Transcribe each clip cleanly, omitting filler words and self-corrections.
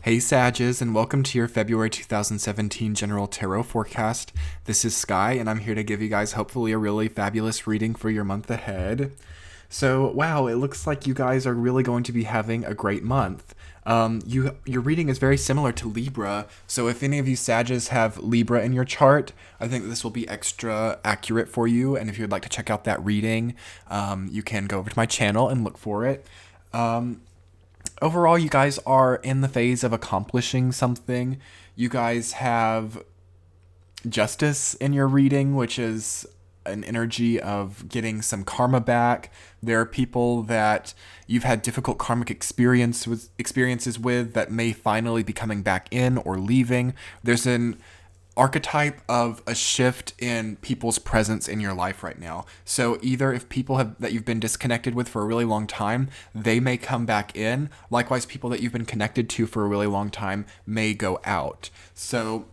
Hey Sages, and welcome to your February 2017 General Tarot Forecast. This is Sky, and I'm here to give you guys hopefully a really fabulous reading for your month ahead. So, wow, it looks like you guys are really going to be having a great month. Your reading is very similar to Libra, so if any of you Sages have Libra in your chart, I think this will be extra accurate for you, and if you'd like to check out that reading, you can go over to my channel and look for it. Overall, you guys are in the phase of accomplishing something. You guys have justice in your reading, which is an energy of getting some karma back. There are people that you've had difficult karmic experiences with that may finally be coming back in or leaving. There's an archetype of a shift in people's presence in your life right now. So either if people have that you've been disconnected with for a really long time, they may come back in. Likewise, people that you've been connected to for a really long time may go out. So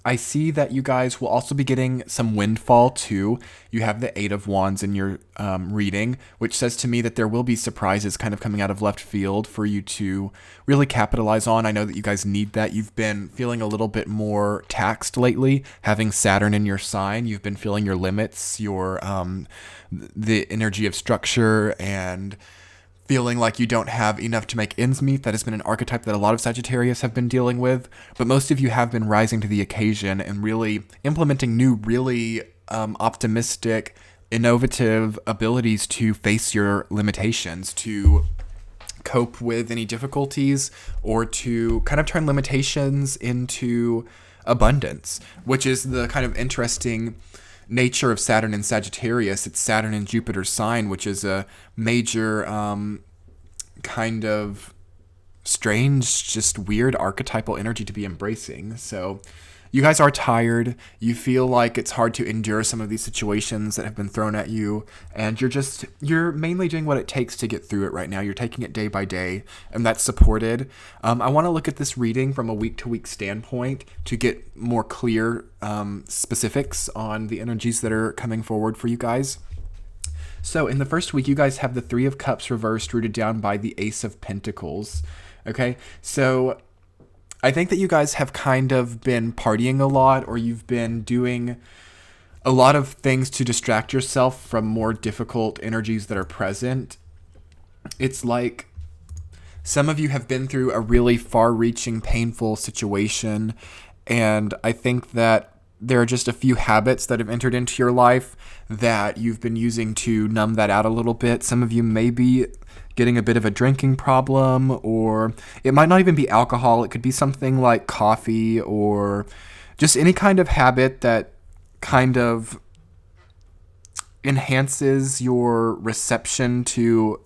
I see that you guys will also be getting some windfall too. You have the Eight of Wands in your reading, which says to me that there will be surprises kind of coming out of left field for you to really capitalize on. I know that you guys need that. You've been feeling a little bit more taxed lately, having Saturn in your sign. You've been feeling your limits, your the energy of structure and feeling like you don't have enough to make ends meet. That has been an archetype that a lot of Sagittarius have been dealing with, but most of you have been rising to the occasion and really implementing new, really optimistic, innovative abilities to face your limitations, to cope with any difficulties, or to kind of turn limitations into abundance, which is the kind of interesting nature of Saturn and Sagittarius. It's Saturn in Jupiter's sign, which is a major kind of strange, just weird archetypal energy to be embracing. So you guys are tired. You feel like it's hard to endure some of these situations that have been thrown at you, and you're mainly doing what it takes to get through it right now. You're taking it day by day, and that's supported. I want to look at this reading from a week-to-week standpoint to get more clear specifics on the energies that are coming forward for you guys. So in the first week, you guys have the Three of Cups reversed, rooted down by the Ace of Pentacles. Okay, so I think that you guys have kind of been partying a lot, or you've been doing a lot of things to distract yourself from more difficult energies that are present. It's like some of you have been through a really far-reaching, painful situation, and I think that there are just a few habits that have entered into your life that you've been using to numb that out a little bit. Some of you may be getting a bit of a drinking problem, or it might not even be alcohol. It could be something like coffee or just any kind of habit that kind of enhances your reception to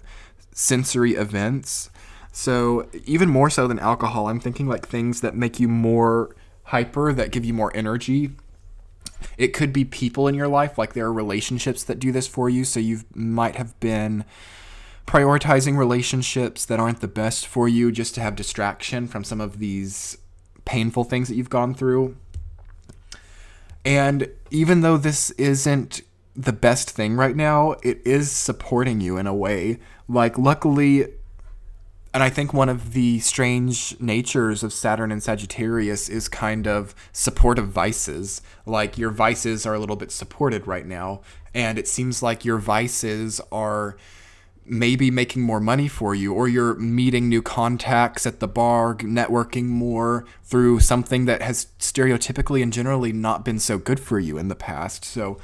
sensory events. So even more so than alcohol, I'm thinking like things that make you more hyper, that give you more energy. It could be people in your life, like there are relationships that do this for you. So you might have been prioritizing relationships that aren't the best for you just to have distraction from some of these painful things that you've gone through. And even though this isn't the best thing right now, it is supporting you in a way. Like, luckily, and I think one of the strange natures of Saturn and Sagittarius is kind of supportive vices. Like, your vices are a little bit supported right now, and it seems like your vices are maybe making more money for you, or you're meeting new contacts at the bar, networking more through something that has stereotypically and generally not been so good for you in the past. So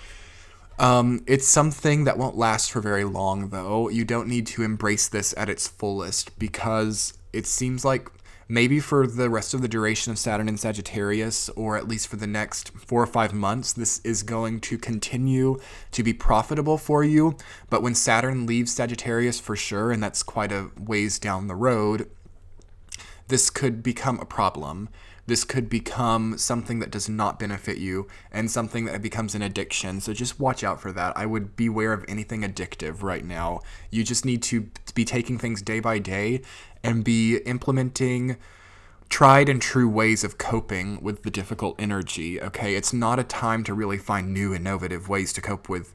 it's something that won't last for very long, though. You don't need to embrace this at its fullest, because it seems like maybe for the rest of the duration of Saturn and Sagittarius, or at least for the next 4 or 5 months, this is going to continue to be profitable for you. But when Saturn leaves Sagittarius for sure, and that's quite a ways down the road, this could become a problem. This could become something that does not benefit you, and something that becomes an addiction. So just watch out for that. I would beware of anything addictive right now. You just need to be taking things day by day and be implementing tried and true ways of coping with the difficult energy, okay? It's not a time to really find new innovative ways to cope with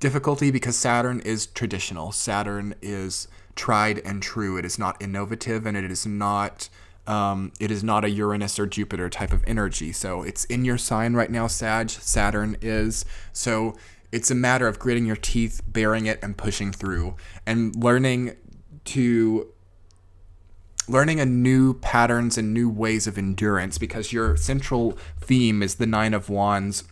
difficulty, because Saturn is traditional. Saturn is tried and true. It is not innovative, and it is not It is not a Uranus or Jupiter type of energy. So it's in your sign right now, Sag. Saturn is. So it's a matter of gritting your teeth, bearing it, and pushing through, and learning a new patterns and new ways of endurance, because your central theme is the Nine of Wands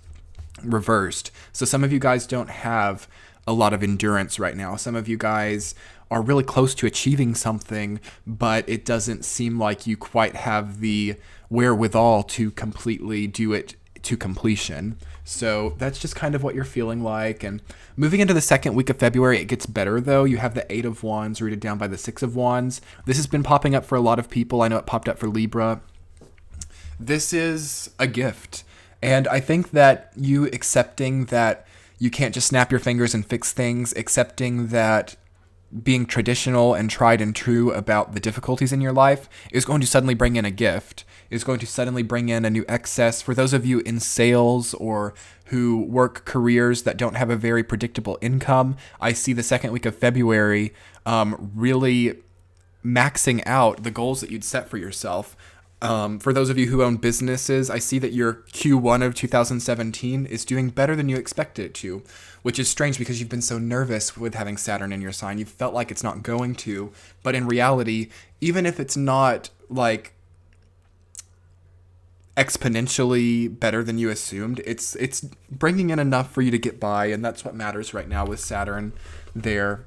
reversed. So some of you guys don't have a lot of endurance right now. Some of you guys are really close to achieving something, but it doesn't seem like you quite have the wherewithal to completely do it to completion. So that's just kind of what you're feeling like. And moving into the second week of February, it gets better though. You have the Eight of Wands rooted down by the Six of Wands. This has been popping up for a lot of people. I know it popped up for Libra. This is a gift. And I think that you accepting that you can't just snap your fingers and fix things, accepting that being traditional and tried and true about the difficulties in your life is going to suddenly bring in a gift, is going to suddenly bring in a new excess. For those of you in sales or who work careers that don't have a very predictable income, I see the second week of February really maxing out the goals that you'd set for yourself. For those of you who own businesses, I see that your Q1 of 2017 is doing better than you expected it to, which is strange because you've been so nervous with having Saturn in your sign. You felt like it's not going to, but in reality, even if it's not like exponentially better than you assumed, it's bringing in enough for you to get by, and that's what matters right now with Saturn there.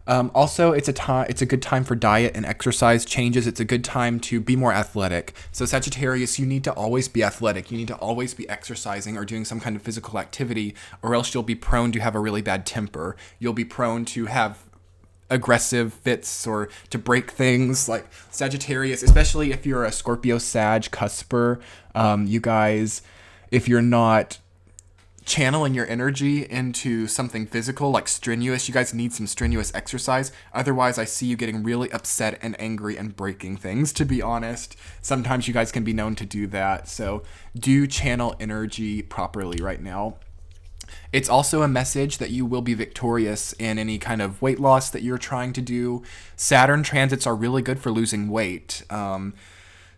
Also, it's a good time for diet and exercise changes. It's a good time to be more athletic. So Sagittarius, you need to always be athletic. You need to always be exercising or doing some kind of physical activity, or else you'll be prone to have a really bad temper. You'll be prone to have aggressive fits or to break things. Like Sagittarius, especially if you're a Scorpio Sag cusper, you guys, if you're not channeling your energy into something physical like strenuous, you guys need some strenuous exercise. Otherwise, I see you getting really upset and angry and breaking things, to be honest. Sometimes you guys can be known to do that. So do channel energy properly right now. It's also a message that you will be victorious in any kind of weight loss that you're trying to do. Saturn transits are really good for losing weight.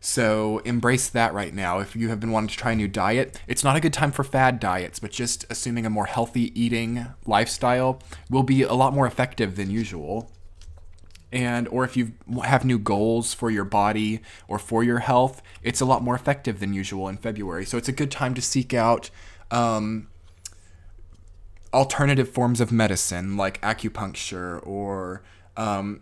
So embrace that right now. If you have been wanting to try a new diet, it's not a good time for fad diets, but just assuming a more healthy eating lifestyle will be a lot more effective than usual. Or if you have new goals for your body or for your health, it's a lot more effective than usual in February. So it's a good time to seek out alternative forms of medicine like acupuncture or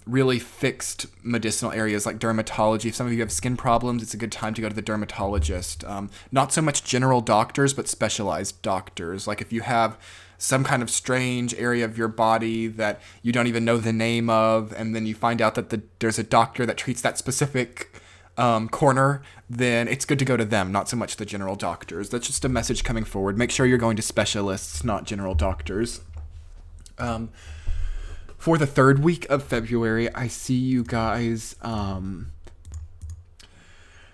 really fixed medicinal areas like dermatology. If some of you have skin problems, it's a good time to go to the dermatologist. Not so much general doctors, but specialized doctors. Like if you have some kind of strange area of your body that you don't even know the name of, and then you find out that there's a doctor that treats that specific corner, then it's good to go to them, not so much the general doctors. That's just a message coming forward. Make sure you're going to specialists, not general doctors. For the third week of February, I see you guys,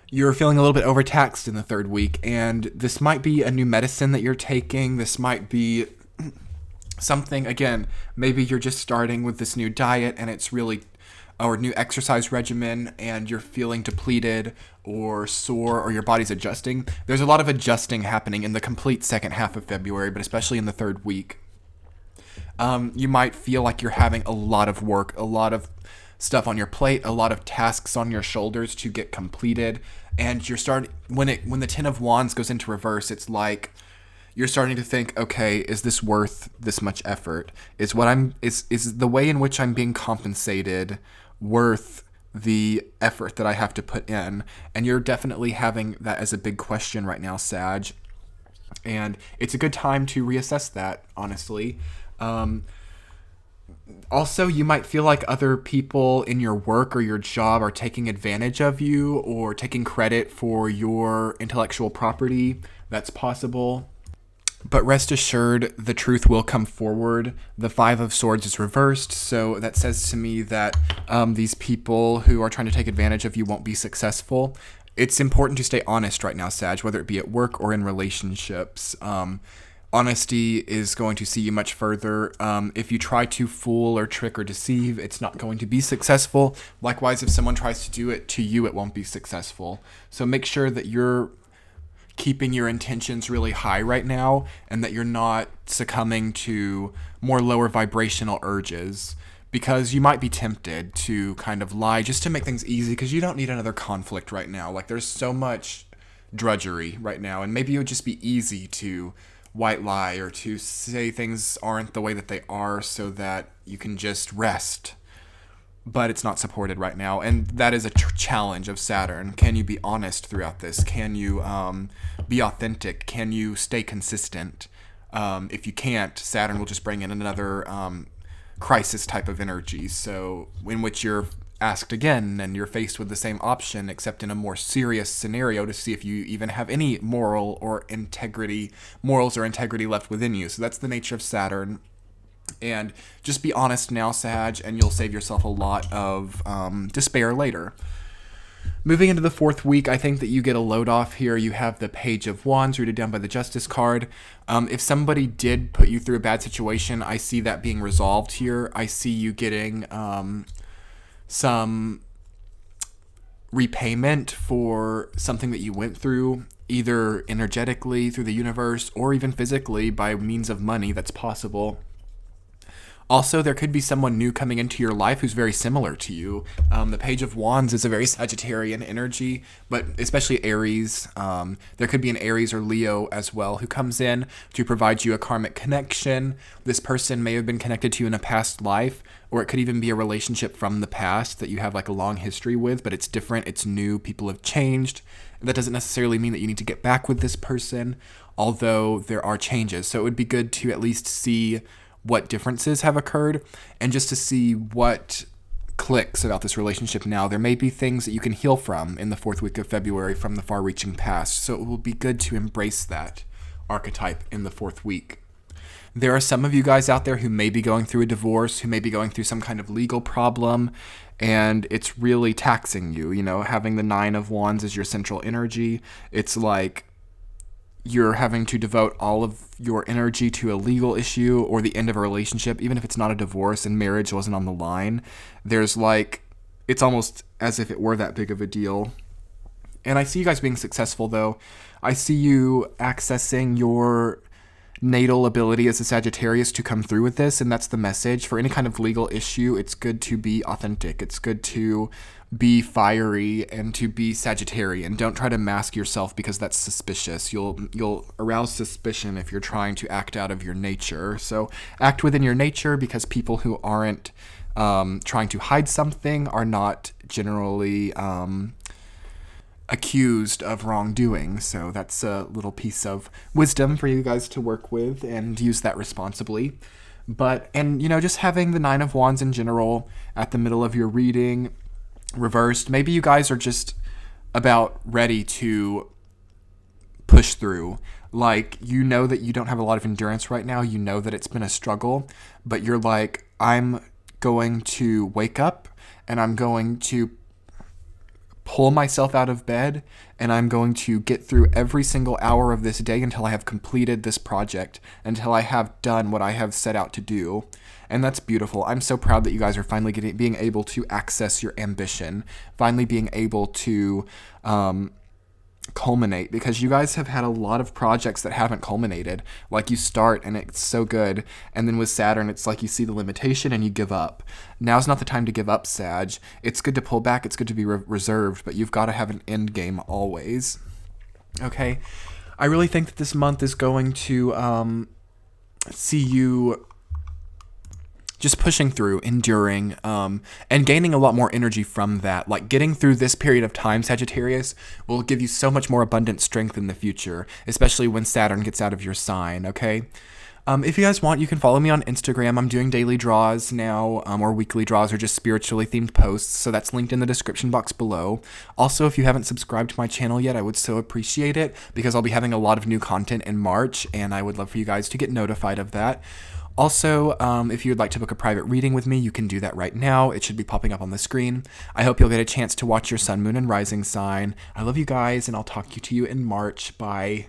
you're feeling a little bit overtaxed in the third week, and this might be a new medicine that you're taking. This might be something, again, maybe you're just starting with this new diet and it's really, or new exercise regimen, and you're feeling depleted or sore, or your body's adjusting. There's a lot of adjusting happening in the complete second half of February, but especially in the third week. You might feel like you're having a lot of work, a lot of stuff on your plate, a lot of tasks on your shoulders to get completed, and you're starting, when the Ten of Wands goes into reverse, it's like you're starting to think, okay, is this worth this much effort? Is the way in which I'm being compensated worth the effort that I have to put in? And you're definitely having that as a big question right now, Sag. And it's a good time to reassess that, honestly. Also, you might feel like other people in your work or your job are taking advantage of you or taking credit for your intellectual property. That's possible. But rest assured, the truth will come forward. The Five of Swords is reversed, so that says to me that these people who are trying to take advantage of you won't be successful. It's important to stay honest right now, Sag, whether it be at work or in relationships. Honesty is going to see you much further. If you try to fool or trick or deceive, it's not going to be successful. Likewise, if someone tries to do it to you, it won't be successful. So make sure that you're keeping your intentions really high right now and that you're not succumbing to more lower vibrational urges, because you might be tempted to kind of lie just to make things easy, because you don't need another conflict right now. Like, there's so much drudgery right now, and maybe it would just be easy to white lie or to say things aren't the way that they are so that you can just rest. But it's not supported right now, and that is a challenge of Saturn. Can you be honest throughout this? Can you be authentic? Can you stay consistent? If you can't, Saturn will just bring in another crisis type of energy, so in which you're asked again and you're faced with the same option, except in a more serious scenario, to see if you even have any morals or integrity left within you. So that's the nature of Saturn. And just be honest now, Sag, and you'll save yourself a lot of despair later. Moving into the fourth week, I think that you get a load off here. You have the Page of Wands rooted down by the Justice card. If somebody did put you through a bad situation, I see that being resolved here. I see you getting some repayment for something that you went through, either energetically through the universe or even physically by means of money. That's possible. Also, there could be someone new coming into your life who's very similar to you. The Page of Wands is a very Sagittarian energy, but especially Aries. There could be an Aries or Leo as well who comes in to provide you a karmic connection. This person may have been connected to you in a past life, or it could even be a relationship from the past that you have like a long history with, but it's different, it's new, people have changed. That doesn't necessarily mean that you need to get back with this person, although there are changes. So it would be good to at least see what differences have occurred, and just to see what clicks about this relationship now. There may be things that you can heal from in the fourth week of February from the far-reaching past, so it will be good to embrace that archetype in the fourth week. There are some of you guys out there who may be going through a divorce, who may be going through some kind of legal problem, and it's really taxing you. You know, having the Nine of Wands as your central energy, it's like you're having to devote all of your energy to a legal issue or the end of a relationship, even if it's not a divorce and marriage wasn't on the line. There's like, it's almost as if it were that big of a deal. And I see you guys being successful, though. I see you accessing your natal ability as a Sagittarius to come through with this, and that's the message. For any kind of legal issue, it's good to be authentic. It's good to be fiery and to be Sagittarian. Don't try to mask yourself, because that's suspicious. You'll arouse suspicion if you're trying to act out of your nature. So act within your nature, because people who aren't trying to hide something are not generally accused of wrongdoing. So that's a little piece of wisdom for you guys to work with, and use that responsibly. And just having the Nine of Wands in general at the middle of your reading reversed, maybe you guys are just about ready to push through. Like, you know that you don't have a lot of endurance right now. You know that it's been a struggle, but you're like, I'm going to wake up and I'm going to pull myself out of bed, and I'm going to get through every single hour of this day until I have completed this project, until I have done what I have set out to do. And that's beautiful. I'm so proud that you guys are finally being able to access your ambition, finally being able to culminate, because you guys have had a lot of projects that haven't culminated. Like, you start and it's so good, and then with Saturn it's like you see the limitation and you give up. Now's not the time to give up, Sag. It's good to pull back, it's good to be reserved, but you've got to have an end game always. Okay, I really think that this month is going to see you just pushing through, enduring, and gaining a lot more energy from that. Like, getting through this period of time, Sagittarius, will give you so much more abundant strength in the future, especially when Saturn gets out of your sign, okay? If you guys want, you can follow me on Instagram. I'm doing daily draws now, or weekly draws, or just spiritually themed posts, so that's linked in the description box below. Also, if you haven't subscribed to my channel yet, I would so appreciate it, because I'll be having a lot of new content in March, and I would love for you guys to get notified of that. Also, if you'd like to book a private reading with me, you can do that right now. It should be popping up on the screen. I hope you'll get a chance to watch your sun, moon, and rising sign. I love you guys, and I'll talk to you in March. Bye.